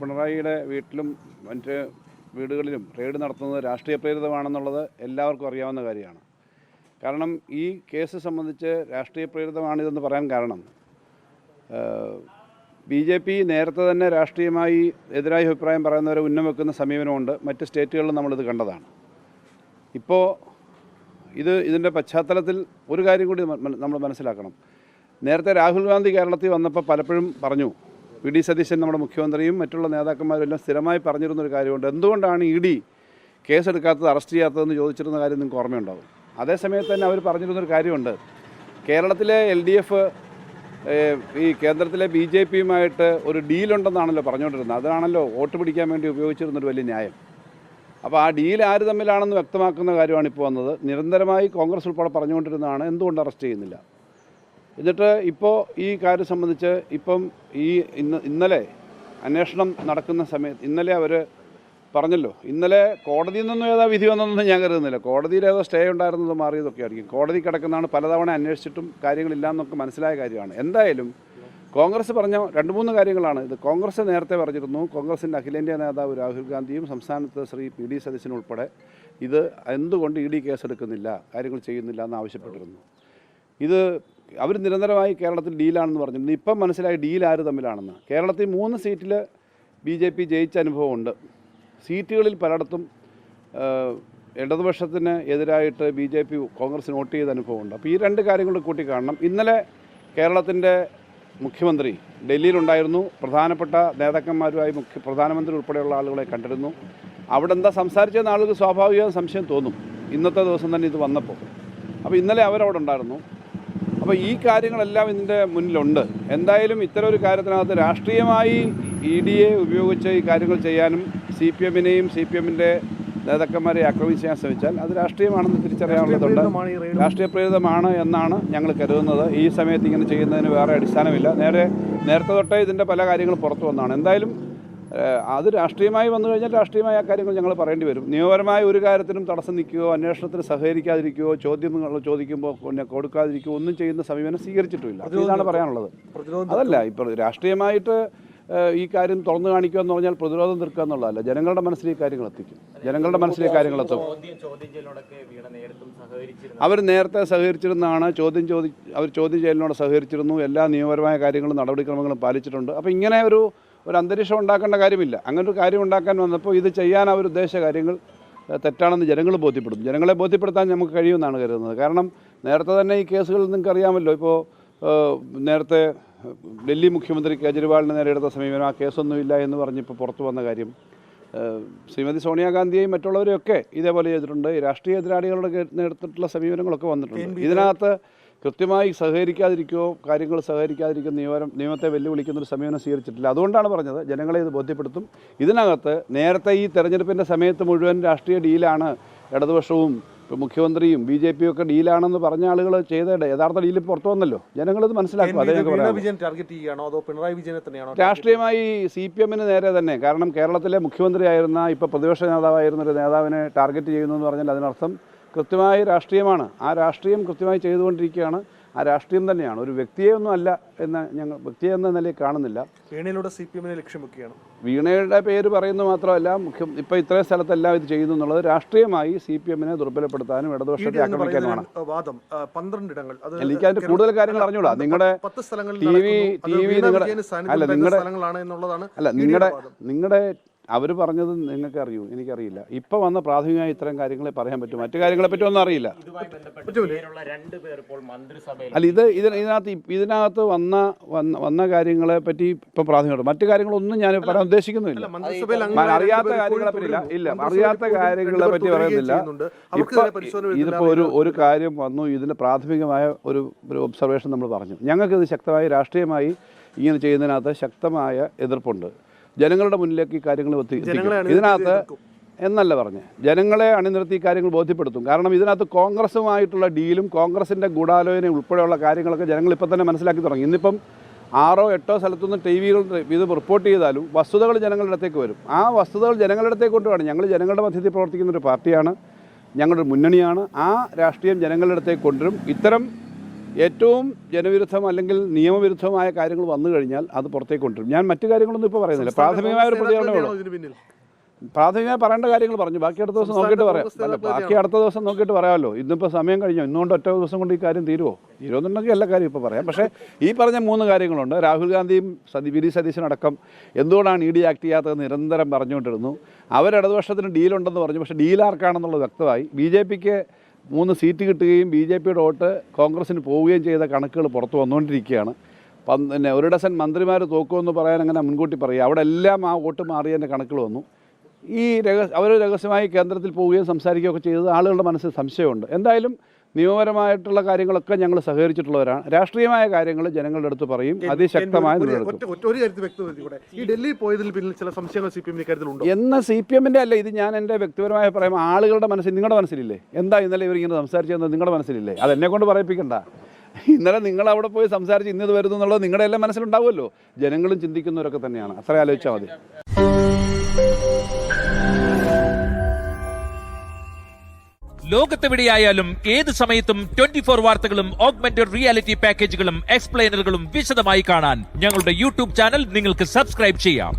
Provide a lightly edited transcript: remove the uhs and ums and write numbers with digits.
പിണറായിയുടെ വീട്ടിലും മറ്റ് വീടുകളിലും റെയ്ഡ് നടത്തുന്നത് രാഷ്ട്രീയ പ്രേരിതമാണെന്നുള്ളത് എല്ലാവർക്കും അറിയാവുന്ന കാര്യമാണ്. കാരണം ഈ കേസ് സംബന്ധിച്ച് രാഷ്ട്രീയ പ്രേരിതമാണിതെന്ന് പറയാൻ കാരണം BJP നേരത്തെ തന്നെ രാഷ്ട്രീയമായി എതിരായ അഭിപ്രായം പറയുന്നവരെ ഉന്നം വെക്കുന്ന സമീപനമുണ്ട്. മറ്റ് സ്റ്റേറ്റുകളിലും നമ്മളിത് കണ്ടതാണ്. ഇപ്പോൾ ഇതിൻ്റെ പശ്ചാത്തലത്തിൽ ഒരു കാര്യം കൂടി നമ്മൾ മനസ്സിലാക്കണം. നേരത്തെ രാഹുൽ ഗാന്ധി കേരളത്തിൽ വന്നപ്പോൾ പലപ്പോഴും പറഞ്ഞു, VD സതീശൻ നമ്മുടെ മുഖ്യമന്ത്രിയും മറ്റുള്ള നേതാക്കന്മാരും എല്ലാം സ്ഥിരമായി പറഞ്ഞിരുന്നൊരു കാര്യമുണ്ട്. എന്തുകൊണ്ടാണ് ED കേസെടുക്കാത്തത്, അറസ്റ്റ് ചെയ്യാത്തതെന്ന് ചോദിച്ചിരുന്ന കാര്യം നിങ്ങൾക്ക് ഓർമ്മയുണ്ടാകും. അതേസമയത്ത് തന്നെ അവർ പറഞ്ഞിരുന്നൊരു കാര്യമുണ്ട്, കേരളത്തിലെ LDF ഈ കേന്ദ്രത്തിലെ BJPയുമായിട്ട് ഒരു ഡീലുണ്ടെന്നാണല്ലോ പറഞ്ഞുകൊണ്ടിരുന്നത്. അതാണല്ലോ വോട്ട് പിടിക്കാൻ വേണ്ടി ഉപയോഗിച്ചിരുന്നൊരു വലിയ ന്യായം. അപ്പോൾ ആ ഡീൽ ആര് തമ്മിലാണെന്ന് വ്യക്തമാക്കുന്ന കാര്യമാണ് ഇപ്പോൾ വന്നത്. നിരന്തരമായി കോൺഗ്രസ് ഉൾപ്പെടെ പറഞ്ഞുകൊണ്ടിരുന്നതാണ് എന്തുകൊണ്ട് അറസ്റ്റ് ചെയ്യുന്നില്ല. എന്നിട്ട് ഇപ്പോൾ ഈ കാര്യം സംബന്ധിച്ച് ഇന്നലെ അന്വേഷണം നടക്കുന്ന സമയത്ത് ഇന്നലെ അവർ പറഞ്ഞല്ലോ, ഇന്നലെ കോടതിയിൽ നിന്നും ഏതാ വിധി വന്നതെന്ന് ഞാൻ കരുതുന്നില്ല. കോടതിയിൽ ഏതോ സ്റ്റേ ഉണ്ടായിരുന്നത് മാറിയതൊക്കെ ആയിരിക്കും. കോടതി കിടക്കുന്നതാണ്, പലതവണ അന്വേഷിച്ചിട്ടും കാര്യങ്ങളില്ലാന്നൊക്കെ മനസ്സിലായ കാര്യമാണ്. എന്തായാലും കോൺഗ്രസ് പറഞ്ഞ 2-3 കാര്യങ്ങളാണ് ഇത്. കോൺഗ്രസ് നേരത്തെ പറഞ്ഞിരുന്നു, കോൺഗ്രസിൻ്റെ അഖിലേന്ത്യാ നേതാവ് രാഹുൽ ഗാന്ധിയും സംസ്ഥാനത്ത് ശ്രീ PD സതീശനും ഉൾപ്പെടെ ഇത് എന്തുകൊണ്ട് ED കേസെടുക്കുന്നില്ല, കാര്യങ്ങൾ ചെയ്യുന്നില്ല എന്ന് ആവശ്യപ്പെട്ടിരുന്നു. ഇത് അവർ നിരന്തരമായി കേരളത്തിൽ ഡീലാണെന്ന് പറഞ്ഞിരുന്നു. ഇപ്പം മനസ്സിലായി ഡീൽ ആര് തമ്മിലാണെന്ന്. കേരളത്തിൽ 3 സീറ്റിൽ BJP ജയിച്ച അനുഭവമുണ്ട്. സീറ്റുകളിൽ പലയിടത്തും ഇടതുപക്ഷത്തിന് എതിരായിട്ട് BJP കോൺഗ്രസിന് വോട്ട് ചെയ്ത അനുഭവമുണ്ട്. അപ്പോൾ ഈ 2 കാര്യങ്ങൾ കൂട്ടി കാണണം. ഇന്നലെ കേരളത്തിൻ്റെ മുഖ്യമന്ത്രി ഡൽഹിയിലുണ്ടായിരുന്നു. പ്രധാനപ്പെട്ട നേതാക്കന്മാരുമായി പ്രധാനമന്ത്രി ഉൾപ്പെടെയുള്ള ആളുകളെ കണ്ടിരുന്നു. അവിടെ എന്താ സംസാരിച്ചെന്ന ആളുകൾക്ക് സ്വാഭാവികമായ സംശയം തോന്നും, ഇന്നത്തെ ദിവസം തന്നെ ഇത് വന്നപ്പോൾ. അപ്പോൾ ഇന്നലെ അവരവിടെ ഉണ്ടായിരുന്നു. അപ്പോൾ ഈ കാര്യങ്ങളെല്ലാം ഇതിൻ്റെ മുന്നിലുണ്ട്. എന്തായാലും ഇത്തരം ഒരു കാര്യത്തിനകത്ത് രാഷ്ട്രീയമായി EDയെ ഉപയോഗിച്ച് ഈ കാര്യങ്ങൾ ചെയ്യാനും CPMനെയും CPMൻ്റെ നേതാക്കന്മാരെ ആക്രമിക്കാൻ ശ്രമിച്ചാൽ അത് രാഷ്ട്രീയമാണെന്ന് തിരിച്ചറിയാവുന്നതുണ്ട്. രാഷ്ട്രീയ പ്രേരിതമാണ് എന്നാണ് ഞങ്ങൾ കരുതുന്നത്. ഈ സമയത്ത് ഇങ്ങനെ ചെയ്യുന്നതിന് വേറെ അടിസ്ഥാനമില്ല. നേരത്തെ തൊട്ടേ ഇതിൻ്റെ പല കാര്യങ്ങളും പുറത്തു വന്നതാണ്. എന്തായാലും അത് രാഷ്ട്രീയമായി വന്നു കഴിഞ്ഞാൽ രാഷ്ട്രീയമായ ആ കാര്യങ്ങൾ ഞങ്ങൾ പറയേണ്ടി വരും. നിയമപരമായ ഒരു കാര്യത്തിനും തടസ്സം നിൽക്കുകയോ അന്വേഷണത്തിന് സഹകരിക്കാതിരിക്കുകയോ ചോദ്യങ്ങൾ ചോദിക്കുമ്പോൾ പിന്നെ കൊടുക്കാതിരിക്കുകയോ ഒന്നും ചെയ്യുന്ന സമീപനം സ്വീകരിച്ചിട്ടുമില്ല. ഇതാണ് പറയാനുള്ളത്. അതല്ല, ഇപ്പോൾ രാഷ്ട്രീയമായിട്ട് ഈ കാര്യം തുറന്നു കാണിക്കുക എന്ന് പറഞ്ഞാൽ പ്രതിരോധം തീർക്കുക എന്നുള്ളതല്ല. ജനങ്ങളുടെ മനസ്സിൽ ഈ കാര്യങ്ങൾ എത്തിക്കും. ജനങ്ങളുടെ മനസ്സിൽ ഈ കാര്യങ്ങൾ എത്തും. അവർ നേരത്തെ സഹകരിച്ചിരുന്നതാണ്. അവർ ചോദ്യം ചെയ്യലിനോട് സഹകരിച്ചിരുന്നു. എല്ലാ നിയമപരമായ കാര്യങ്ങളും നടപടിക്രമങ്ങളും പാലിച്ചിട്ടുണ്ട്. അപ്പോൾ ഇങ്ങനെ ഒരു അന്തരീക്ഷം ഉണ്ടാക്കേണ്ട കാര്യമില്ല. അങ്ങനൊരു കാര്യം ഉണ്ടാക്കാൻ വന്നപ്പോൾ ഇത് ചെയ്യാൻ അവർ ഉദ്ദേശിച്ച കാര്യങ്ങൾ തെറ്റാണെന്ന് ജനങ്ങൾ ബോധ്യപ്പെടും. ജനങ്ങളെ ബോധ്യപ്പെടുത്താൻ നമുക്ക് കഴിയുമെന്നാണ് കരുതുന്നത്. കാരണം നേരത്തെ തന്നെ ഈ കേസുകൾ നിങ്ങൾക്ക് അറിയാമല്ലോ. ഇപ്പോൾ നേരത്തെ ഡൽഹി മുഖ്യമന്ത്രി കേജ്രിവാളിന് നേരെ എടുത്ത സമീപനം, ആ കേസൊന്നുമില്ല എന്ന് പറഞ്ഞിപ്പോൾ പുറത്തു വന്ന കാര്യം, ശ്രീമതി സോണിയാഗാന്ധിയെയും മറ്റുള്ളവരെയൊക്കെ ഇതേപോലെ ചെയ്തിട്ടുണ്ട്. രാഷ്ട്രീയ എതിരാളികളുടെ നേതൃത്വത്തിലുള്ള സമീപനങ്ങളൊക്കെ വന്നിട്ടുണ്ട്. ഇതിനകത്ത് കൃത്യമായി സഹകരിക്കാതിരിക്കുന്ന നിയമത്തെ വെല്ലുവിളിക്കുന്നൊരു സമീപനം സ്വീകരിച്ചിട്ടില്ല. അതുകൊണ്ടാണ് പറഞ്ഞത് ജനങ്ങളെ ഇത് ബോധ്യപ്പെടുത്തും. ഇതിനകത്ത് നേരത്തെ ഈ തെരഞ്ഞെടുപ്പിൻ്റെ സമയത്ത് മുഴുവൻ രാഷ്ട്രീയ ഡീലാണ്, ഇടതുപക്ഷവും മുഖ്യമന്ത്രിയും BJPയും ഒക്കെ ഡീലാണെന്ന് പറഞ്ഞ ആളുകൾ ചെയ്ത യഥാർത്ഥ ഡീൽ പുറത്തു വന്നല്ലോ. ജനങ്ങളത് മനസ്സിലാക്കും. രാഷ്ട്രീയമായി CPMന് നേരെ തന്നെ. കാരണം കേരളത്തിലെ മുഖ്യമന്ത്രിയായിരുന്ന ഇപ്പോൾ പ്രതിപക്ഷ നേതാവായിരുന്നൊരു നേതാവിനെ ടാർഗറ്റ് ചെയ്യുന്നു എന്ന് പറഞ്ഞാൽ അതിനർത്ഥം കൃത്യമായ രാഷ്ട്രീയമാണ്. ആ രാഷ്ട്രീയം കൃത്യമായി ചെയ്തുകൊണ്ടിരിക്കുകയാണ്. ആ രാഷ്ട്രീയം തന്നെയാണ്, ഒരു വ്യക്തിയൊന്നും അല്ല എന്ന് ഞങ്ങൾ വ്യക്തിയെ എന്ന നിലയിൽ കാണുന്നില്ല. വീണയിലൂടെ CPMനെ ലക്ഷ്യം വെക്കുകയാണ്. വീണയുടെ പേര് പറയുന്നത് മാത്രമല്ല, ഇപ്പോൾ ഇത്രയും സ്ഥലത്തെല്ലാം ഇത് ചെയ്യുന്നു എന്നുള്ളത് രാഷ്ട്രീയമായി CPMനെ ദുർബലപ്പെടുത്താനും ഇടതുപക്ഷത്തെ ആക്രമിക്കാനുമാണ് വാദം. 12 ഇടങ്ങൾ. എനിക്ക് അതിന്റെ കൂടുതൽ കാര്യങ്ങൾ അറിഞ്ഞൂടാ. നിങ്ങളുടെ നിങ്ങളുടെ അവർ പറഞ്ഞത് നിങ്ങൾക്ക് അറിയൂ, എനിക്കറിയില്ല. ഇപ്പോൾ വന്ന പ്രാഥമികമായി ഇത്തരം കാര്യങ്ങളെ പറയാൻ പറ്റും. മറ്റു കാര്യങ്ങളെ പറ്റി ഒന്നും അറിയില്ല. അല്ല, ഇതിനകത്ത് വന്ന കാര്യങ്ങളെ പറ്റി ഇപ്പം പ്രാഥമികമായിട്ട് മറ്റു കാര്യങ്ങളൊന്നും ഞാൻ പറയാൻ ഉദ്ദേശിക്കുന്നില്ല. അറിയാത്ത കാര്യങ്ങളെ പറ്റി അറിയാത്ത കാര്യങ്ങളെ പറ്റി പറയുന്നില്ല. ഇതിപ്പോൾ ഒരു കാര്യം വന്നു, ഇതിന് പ്രാഥമികമായ ഒരു ഒബ്സർവേഷൻ നമ്മൾ പറഞ്ഞു. ഞങ്ങൾക്കിത് ശക്തമായി രാഷ്ട്രീയമായി ഇങ്ങനെ ചെയ്യുന്നതിനകത്ത് ശക്തമായ എതിർപ്പുണ്ട്. ജനങ്ങളുടെ മുന്നിലേക്ക് ഈ കാര്യങ്ങൾ ഇതിനകത്ത് എന്നല്ല പറഞ്ഞ് ജനങ്ങളെ അണിനിർത്തി ഈ കാര്യങ്ങൾ ബോധ്യപ്പെടുത്തും. കാരണം ഇതിനകത്ത് കോൺഗ്രസുമായിട്ടുള്ള ഡീലും കോൺഗ്രസിൻ്റെ ഗൂഢാലോചന ഉൾപ്പെടെയുള്ള കാര്യങ്ങളൊക്കെ ജനങ്ങൾ ഇപ്പം തന്നെ മനസ്സിലാക്കി തുടങ്ങി. ഇന്നിപ്പം 6-8 സ്ഥലത്തുനിന്ന് TVകൾ ഇത് റിപ്പോർട്ട് ചെയ്താലും വസ്തുതകൾ ജനങ്ങളുടെ അടുത്തേക്ക് വരും. ആ വസ്തുതകൾ ജനങ്ങളുടെ അടുത്തേക്ക് കൊണ്ടുപോകണം. ഞങ്ങൾ ജനങ്ങളുടെ മധ്യത്തിൽ പ്രവർത്തിക്കുന്നൊരു പാർട്ടിയാണ്, ഞങ്ങളുടെ മുന്നണിയാണ്. ആ രാഷ്ട്രീയം ജനങ്ങളുടെ അടുത്തേക്ക് കൊണ്ടുവരും. ഇത്തരം ഏറ്റവും ജനവിരുദ്ധം അല്ലെങ്കിൽ നിയമവിരുദ്ധമായ കാര്യങ്ങൾ വന്നു കഴിഞ്ഞാൽ അത് പുറത്തേക്ക് കൊണ്ടുവരും. ഞാൻ മറ്റു കാര്യങ്ങളൊന്നും ഇപ്പോൾ പറയുന്നില്ല. പ്രാഥമികമായ ഒരു പ്രതികരണമേ ഉള്ളൂ. ഇതിന് പിന്നിൽ പ്രാഥമികമായി പറയേണ്ട കാര്യങ്ങൾ പറഞ്ഞു. ബാക്കി അടുത്ത ദിവസം നോക്കിയിട്ട് പറയാം. അല്ല, ബാക്കി അടുത്ത ദിവസം നോക്കിയിട്ട് പറയാമല്ലോ. ഇന്നിപ്പോൾ സമയം കഴിഞ്ഞോ? ഇന്നുകൊണ്ട് ഒറ്റ ദിവസം കൊണ്ട് ഈ കാര്യം തീരുമോ? തീരുമെന്നുണ്ടെങ്കിൽ എല്ലാ കാര്യം ഇപ്പോൾ പറയാം. പക്ഷേ ഈ പറഞ്ഞ 3 കാര്യങ്ങളുണ്ട്. രാഹുൽ ഗാന്ധിയും വി ഡി സതീശനടക്കം എന്തുകൊണ്ടാണ് ED ആക്ട് ചെയ്യാത്തതെന്ന് നിരന്തരം പറഞ്ഞുകൊണ്ടിരുന്നു. ഇടതുപക്ഷത്തിന് ഡീലുണ്ടെന്ന് പറഞ്ഞു. പക്ഷേ ഡീൽ ആർക്കാണെന്നുള്ളത് വ്യക്തമായി. BJPക്ക് 3 സീറ്റ് കിട്ടുകയും BJPയുടെ വോട്ട് കോൺഗ്രസിന് പോവുകയും ചെയ്ത കണക്കുകൾ പുറത്തു വന്നുകൊണ്ടിരിക്കുകയാണ്. പിന്നെ 1 ഡസൻ മന്ത്രിമാർ തോക്കുമെന്ന് പറയാൻ അങ്ങനെ മുൻകൂട്ടി പറയുക. അവിടെ എല്ലാം ആ വോട്ട് മാറിയതിൻ്റെ കണക്കുകൾ വന്നു. അവർ രഹസ്യമായി കേന്ദ്രത്തിൽ പോവുകയും സംസാരിക്കുകയൊക്കെ ചെയ്തത് ആളുകളുടെ മനസ്സിൽ സംശയമുണ്ട്. എന്തായാലും നിയമപരമായിട്ടുള്ള കാര്യങ്ങളൊക്കെ ഞങ്ങൾ സഹകരിച്ചിട്ടുള്ളവരാണ്. രാഷ്ട്രീയമായ കാര്യങ്ങൾ ജനങ്ങളുടെ അടുത്ത് പറയും, അതിശക്തമായ നിലനിൽക്കും. ഒരു കാര്യത്തിൽ വ്യക്തത, ഈ ഡൽഹി പോയതിൽ പിന്നിൽ ചില സംശയങ്ങൾ CPM കാര്യത്തിലുണ്ടോ എന്ന CPMൻ്റെ അല്ല, ഇത് ഞാൻ എൻ്റെ വ്യക്തിപരമായ അഭിപ്രായം. ആളുകളുടെ മനസ്സിൽ, നിങ്ങളുടെ മനസ്സിലില്ലേ? എന്താ ഇന്നലെ ഇവരിങ്ങനെ സംസാരിച്ചതെന്ന് നിങ്ങളുടെ മനസ്സിലില്ലേ? അതെന്നെ കൊണ്ട് പറയിപ്പിക്കണ്ട. ഇന്നലെ നിങ്ങൾ അവിടെ പോയി സംസാരിച്ച് ഇന്നത് വരുന്നു എന്നുള്ളത് നിങ്ങളുടെ എല്ലാം മനസ്സിലുണ്ടാവുമല്ലോ. ജനങ്ങളും ചിന്തിക്കുന്നവരൊക്കെ തന്നെയാണ്. അത്ര ആലോചിച്ചാൽ മതി. ലോകത്തെവിടെയായാലും ഏത് സമയത്തും 24 വാർത്തകളും ഓഗ്മെന്റഡ് റിയാലിറ്റി പാക്കേജുകളും എക്സ്പ്ലെയിനറുകളും വിശദമായി കാണാൻ ഞങ്ങളുടെ YouTube ചാനൽ നിങ്ങൾക്ക് സബ്സ്ക്രൈബ് ചെയ്യാം.